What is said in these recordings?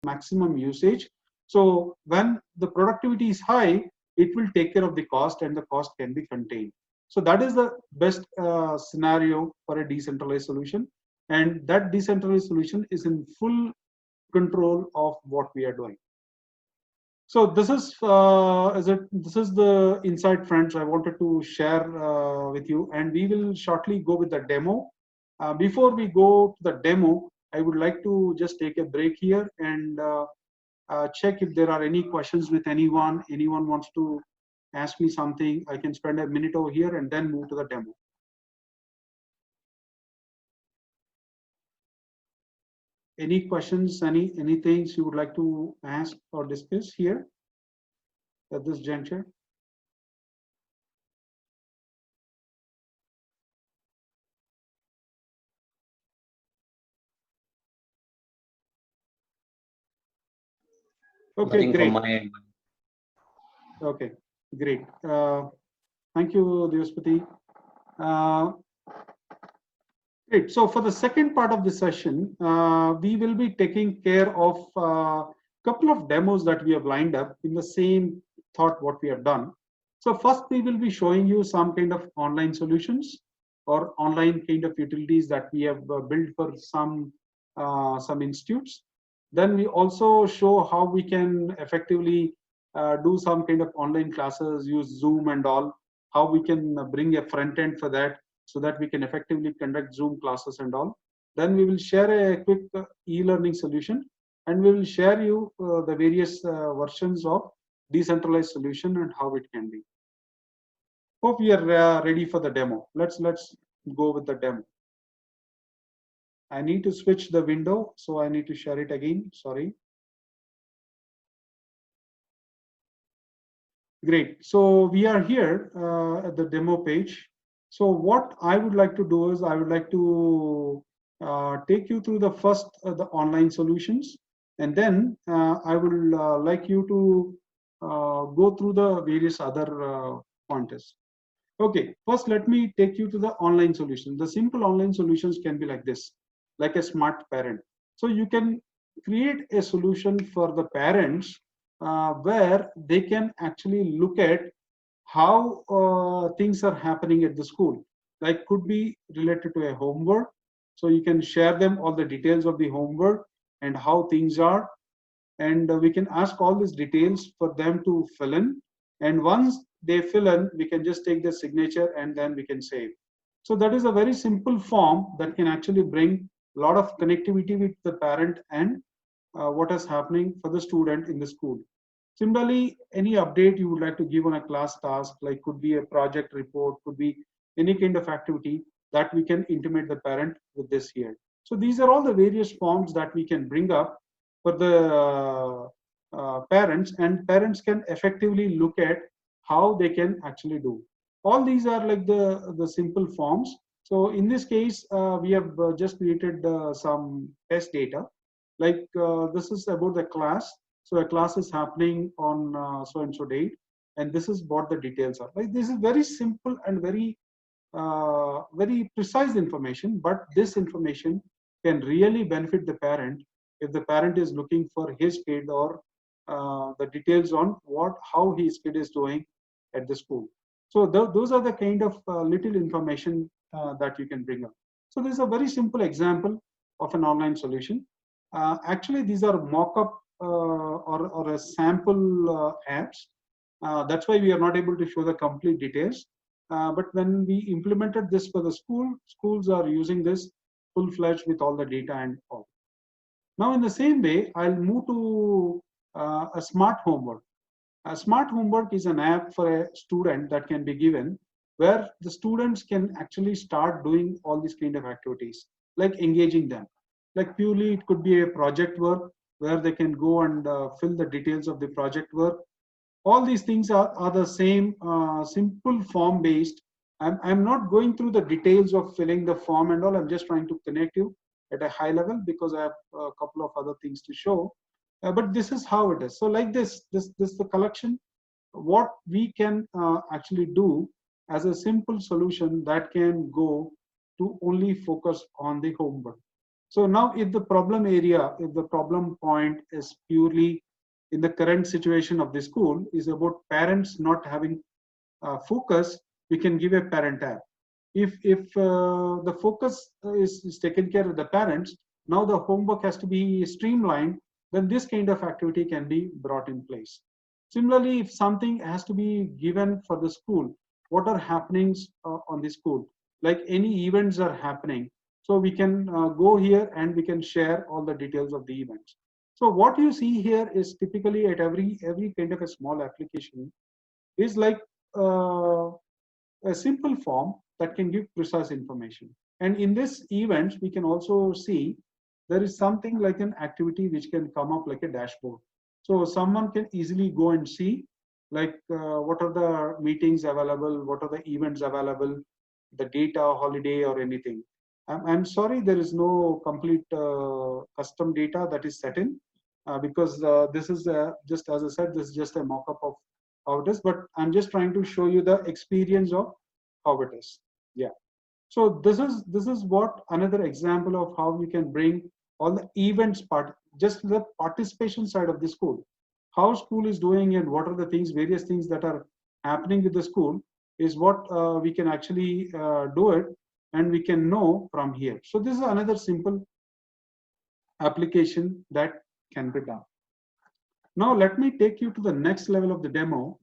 maximum usage. So when the productivity is high, it will take care of the cost and the cost can be contained. So that is the best scenario for a decentralized solution. And that decentralized solution is in full control of what we are doing. So this is this is the insight, friends, I wanted to share with you, and we will shortly go with the demo. Before we go to the demo, I would like to just take a break here and check if there are any questions with anyone. Anyone wants to ask me something, I can spend a minute over here and then move to the demo. Any questions, any things you would like to ask or discuss here at this juncture? Okay, Nothing from great. my end. Okay, great. Thank you, Divaspati. Great. So for the second part of the session, we will be taking care of a couple of demos that we have lined up in the same thought what we have done. So first, we will be showing you some kind of online solutions or online kind of utilities that we have built for some institutes. Then we also show how we can effectively do some kind of online classes, use Zoom and all, how we can bring a front end for that so that we can effectively conduct Zoom classes and all. Then we will share a quick e-learning solution, and we will share you the various versions of decentralized solution and how it can be. Hope we are ready for the demo. Let's go with the demo. I need to switch the window, so I need to share it again. Sorry. Great. So we are here at the demo page. So what I would like to do is I would like to take you through the first the online solutions, and then I will like you to go through the various other pointers. Okay, first let me take you to the online solution. The simple online solutions can be like this, like a smart parent. So you can create a solution for the parents where they can actually look at how things are happening at the school. Like could be related to a homework. So you can share them all the details of the homework and how things are, and we can ask all these details for them to fill in, and once they fill in, we can just take the signature and then we can save. So that is a very simple form that can actually bring a lot of connectivity with the parent and what is happening for the student in the school. Similarly, any update you would like to give on a class task, like could be a project report, could be any kind of activity, that we can intimate the parent with this here. So these are all the various forms that we can bring up for the parents, and parents can effectively look at how they can actually do. All these are like the simple forms. So in this case, we have just created some test data. Like this is about the class. So a class is happening on so and so date, and this is what the details are. Like this is very simple and very precise information, but this information can really benefit the parent if the parent is looking for his kid or the details on how his kid is doing at the school. So those are the kind of little information that you can bring up. So this is a very simple example of an online solution. Actually, these are mock-up or a sample apps. That's why we are not able to show the complete details. But when we implemented this for the schools are using this full-fledged with all the data and all. Now, in the same way, I'll move to a smart homework. A smart homework is an app for a student that can be given where the students can actually start doing all these kind of activities, like engaging them. Like purely, it could be a project work where they can go and fill the details of the project work. All these things are the same simple form based. I'm not going through the details of filling the form and all. I'm just trying to connect you at a high level because I have a couple of other things to show. But this is how it is. So like this the collection, what we can actually do as a simple solution that can go to only focus on the homework. So now if the problem area, if the problem point is purely in the current situation of the school is about parents not having focus, we can give a parent tab. If the focus is taken care of the parents, now the homework has to be streamlined, then this kind of activity can be brought in place. Similarly, if something has to be given for the school, what are happenings on the school, like any events are happening, so we can go here and we can share all the details of the events. So what you see here is typically at every kind of a small application is like uh, a simple form that can give precise information. And in this event, we can also see there is something like an activity which can come up like a dashboard. So someone can easily go and see like what are the meetings available, what are the events available, the data, holiday or anything. I'm sorry, there is no complete custom data that is set in because this is just as I said, this is just a mock-up of how it is, but I'm just trying to show you the experience of how it is. Yeah. So this is what another example of how we can bring all the events part, just the participation side of the school, how school is doing and what are the things, various things that are happening with the school is what we can actually do it, and we can know from here. So this is another simple application that can be done. Now let me take you to the next level of the demo,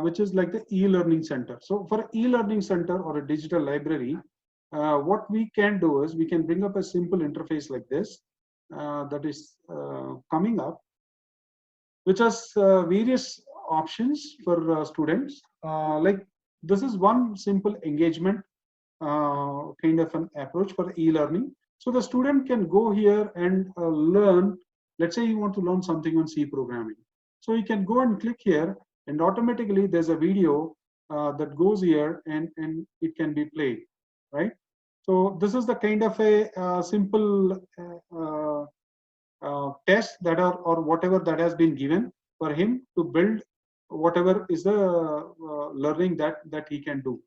which is like the e-learning center. So for e-learning center or a digital library, what we can do is we can bring up a simple interface like this that is coming up, which has various options for students. Like this is one simple engagement kind of an approach for e-learning. So the student can go here and learn. Let's say you want to learn something on C programming. So you can go and click here, and automatically there's a video that goes here, and it can be played, right? So this is the kind of a simple test that are or whatever that has been given for him to build whatever is the learning that he can do,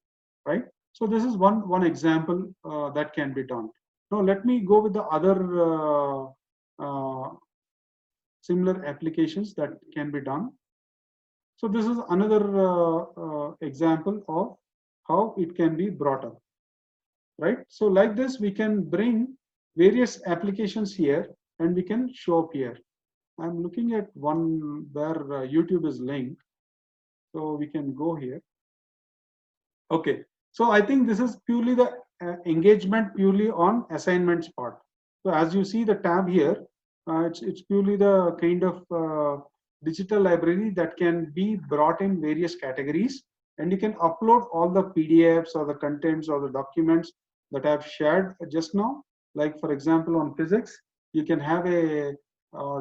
right? So this is one example that can be done. Now let me go with the other uh, similar applications that can be done. So this is another example of how it can be brought up, right? So like this, we can bring various applications here and we can show up here. I'm looking at one where YouTube is linked. So we can go here. Okay. So I think this is purely the engagement purely on assignments part. So as you see the tab here, it's purely the kind of digital library that can be brought in various categories, and you can upload all the PDFs or the contents or the documents that I've shared just now. Like for example, on physics, you can have a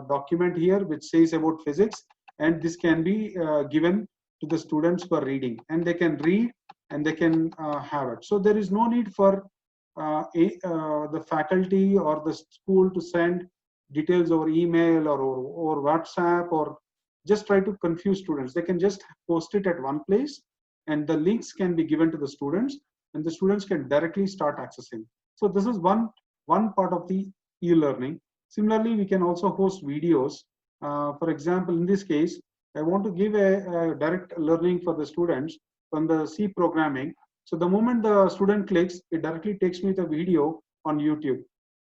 document here which says about physics, and this can be given to the students for reading, and they can read and they can have it. So there is no need for the faculty or the school to send details over email or WhatsApp or just try to confuse students. They can just post it at one place, and the links can be given to the students, and the students can directly start accessing. So this is one part of the e-learning. Similarly, we can also host videos. For example, in this case, I want to give a direct learning for the students from the C programming. So the moment the student clicks, it directly takes me the video on YouTube.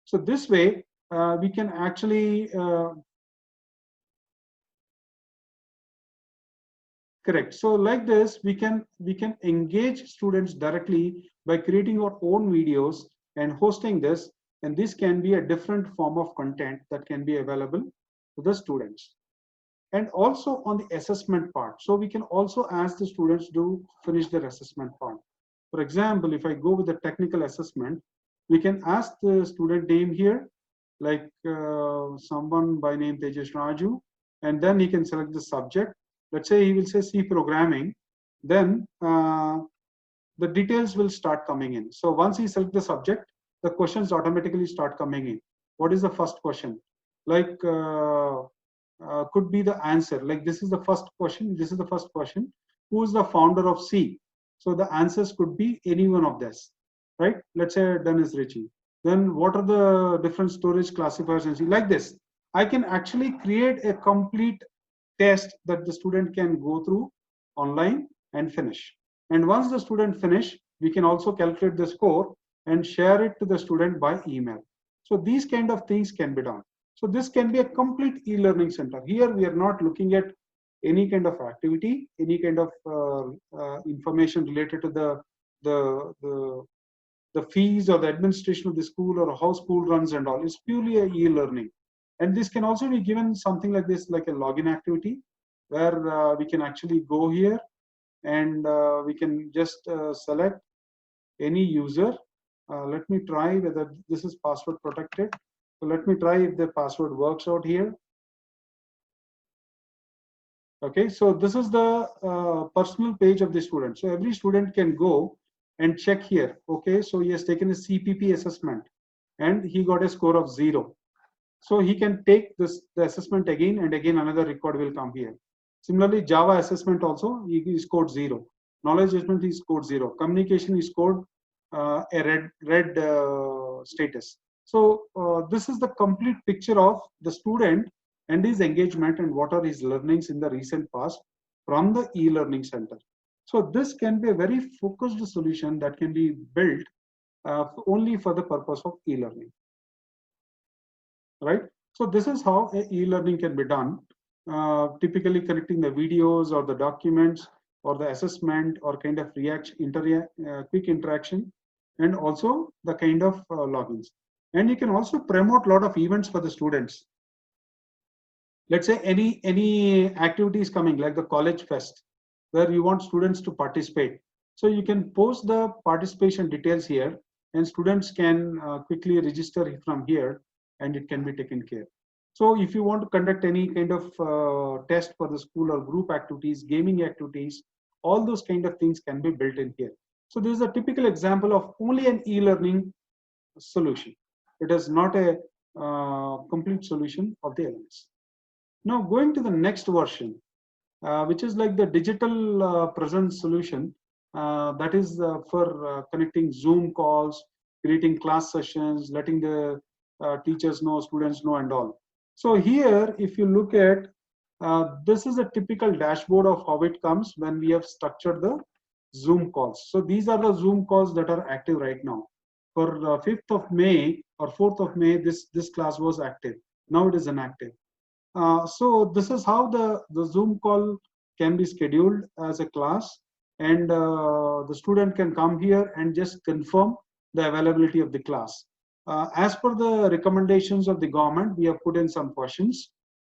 So this way, we can actually correct. So like this, we can engage students directly by creating our own videos and hosting this, and this can be a different form of content that can be available to the students. And also on the assessment part, so we can also ask the students to finish their assessment part. For example, if I go with the technical assessment, we can ask the student name here, like someone by name Tejas Raju, and then he can select the subject. Let's say he will say C programming, then the details will start coming in. So once he selects the subject, the questions automatically start coming in. What is the first question? Like could be the answer. Like this is the first question. This is the first question. Who is the founder of C? So the answers could be any one of this, right? Let's say Dennis Ritchie. then what are the different storage classifiers, and see like this. I can actually create a complete test that the student can go through online and finish. And once the student finish, we can also calculate the score and share it to the student by email. So these kind of things can be done. So this can be a complete e-learning center. Here we are not looking at any kind of activity, any kind of information related to the, the the fees or the administration of the school or how school runs and all. It's purely a e-learning. And this can also be given something like this, like a login activity, where we can actually go here and we can just select any user. Let me try whether this is password protected. So let me try if the password works out here. Okay, so this is the personal page of the student. So every student can go and check here. Okay, so he has taken a CPP assessment and he got a score of 0. So he can take the assessment again and again, another record will come here. Similarly, Java assessment also, he scored 0. Knowledge assessment is scored 0. Communication is scored a red status. So this is the complete picture of the student and his engagement and what are his learnings in the recent past from the e-learning center. So this can be a very focused solution that can be built only for the purpose of e-learning, right? So this is how e-learning can be done, typically connecting the videos or the documents or the assessment or kind of quick interaction, and also the kind of logins. And you can also promote a lot of events for the students. Let's say any activity is coming like the college fest where you want students to participate. So you can post the participation details here and students can quickly register from here and it can be taken care. So if you want to conduct any kind of test for the school or group activities, gaming activities, all those kind of things can be built in here. So this is a typical example of only an e-learning solution. It is not a complete solution of the LMS. Now going to the next version, which is like the digital presence solution, that is for connecting Zoom calls, creating class sessions, letting the teachers know, students know and all. So here, if you look at, this is a typical dashboard of how it comes when we have structured the Zoom calls. So these are the Zoom calls that are active right now. For 5th of May or 4th of May, this class was active. Now it is inactive. So this is how the Zoom call can be scheduled as a class, and the student can come here and just confirm the availability of the class. As per the recommendations of the government, we have put in some questions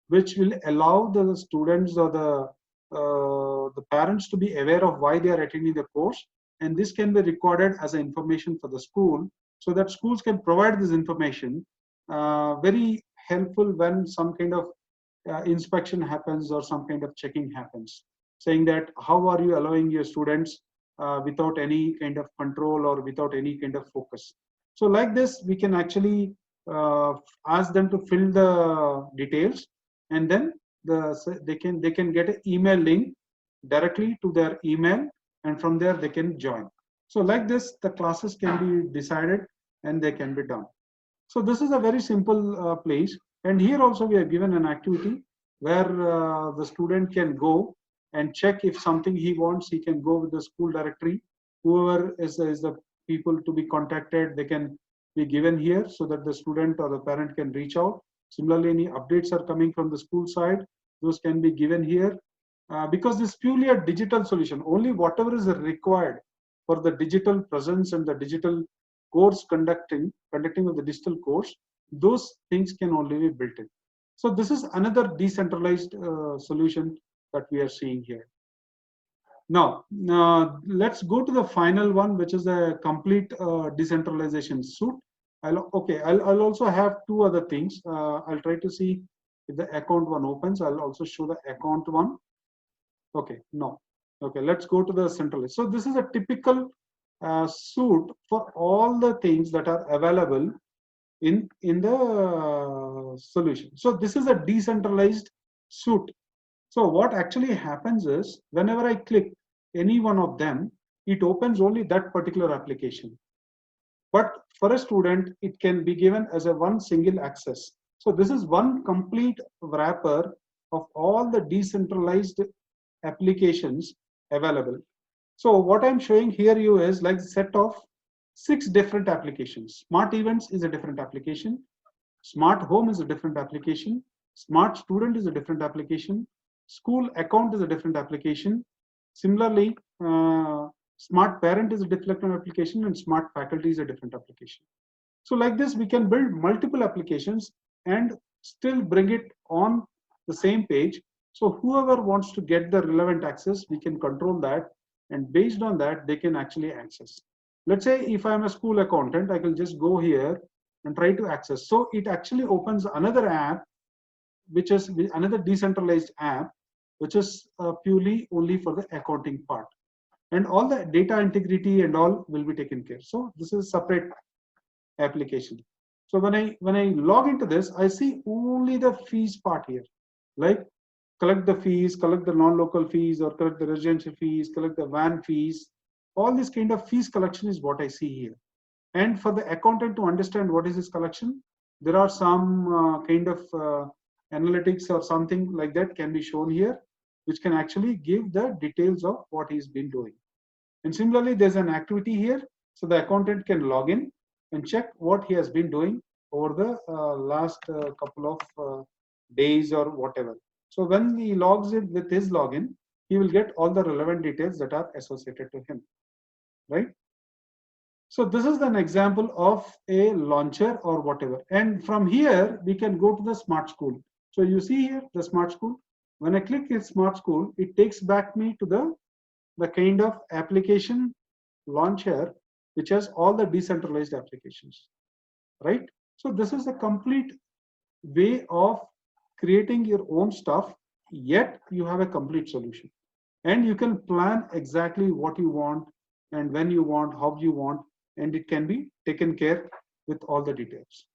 which will allow the students or the parents to be aware of why they are attending the course, and this can be recorded as information for the school so that schools can provide this information. Very helpful when some kind of inspection happens or some kind of checking happens, saying that how are you allowing your students without any kind of control or without any kind of focus. So like this, we can actually ask them to fill the details, and then they can get an email link directly to their email, and from there they can join. So like this, the classes can be decided and they can be done. So this is a very simple place. And here also we are given an activity where the student can go and check if something he wants. He can go with the school directory. Whoever is the people to be contacted, they can be given here so that the student or the parent can reach out. Similarly, any updates are coming from the school side, those can be given here. Because this is purely a digital solution. Only whatever is required for the digital presence and the digital course conducting of the digital course, those things can only be built in. So this is another decentralized solution that we are seeing here. Now, let's go to the final one, which is a complete decentralization suite. I'll also have two other things. I'll try to see if the account one opens. I'll also show the account one. Okay, no. Okay, let's go to the centralized. So this is a typical suite for all the things that are available in the solution. So this is a decentralized suite. So what actually happens is whenever I click any one of them, it opens only that particular application. but for a student, it can be given as a one single access. So this is one complete wrapper of all the decentralized applications available. So what I'm showing here you is like a set of 6 different applications. Smart Events is a different application. Smart Home is a different application. Smart Student is a different application. School Account is a different application. Similarly, Smart Parent is a different application, and Smart Faculty is a different application. So like this, we can build multiple applications and still bring it on the same page. So whoever wants to get the relevant access, we can control that, and based on that, they can actually access. Let's say if I'm a school accountant, I can just go here and try to access. So it actually opens another app, which is another decentralized app, which is purely only for the accounting part. And all the data integrity and all will be taken care. So this is a separate application. So when I log into this, I see only the fees part here, like collect the fees, collect the non-local fees, or collect the residential fees, collect the van fees. All this kind of fees collection is what I see here. And for the accountant to understand what is his collection, there are some kind of analytics or something like that can be shown here, which can actually give the details of what he's been doing. And similarly, there's an activity here, so the accountant can log in and check what he has been doing over the last couple of days or whatever. So when he logs in with his login, he will get all the relevant details that are associated to him, right? So this is an example of a launcher or whatever. And from here, we can go to the Smart School. So you see here the Smart School. When I click in Smart School, it takes back me to the kind of application launcher which has all the decentralized applications, right? So this is a complete way of creating your own stuff, yet you have a complete solution. And you can plan exactly what you want and when you want, how you want, and it can be taken care with all the details.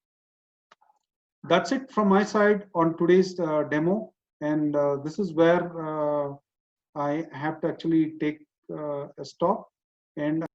That's it from my side on today's demo. And this is where I have to actually take a stop. And